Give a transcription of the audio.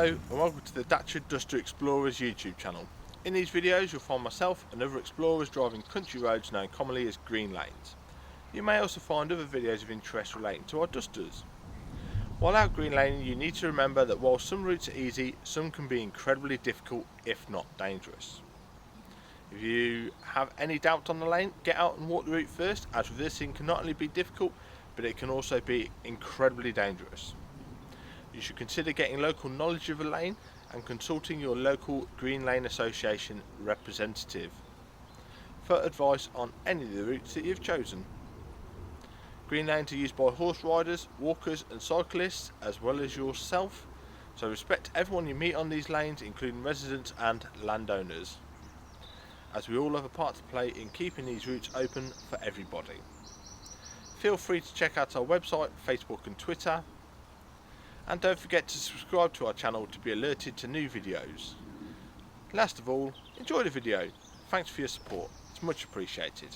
Hello and welcome to the Dacia Duster Explorers YouTube channel. In these videos you'll find myself and other explorers driving country roads known commonly as green lanes. You may also find other videos of interest relating to our Dusters. While out green laning, you need to remember that while some routes are easy, some can be incredibly difficult if not dangerous. If you have any doubt on the lane, get out and walk the route first, as reversing can not only be difficult but it can also be incredibly dangerous. You should consider getting local knowledge of a lane and consulting your local Green Lane Association representative for advice on any of the routes that you've chosen. Green lanes are used by horse riders, walkers and cyclists as well as yourself, so respect everyone you meet on these lanes, including residents and landowners, as we all have a part to play in keeping these routes open for everybody. Feel free to check out our website, Facebook and Twitter. And don't forget to subscribe to our channel to be alerted to new videos. Last of all, enjoy the video. Thanks for your support, it's much appreciated.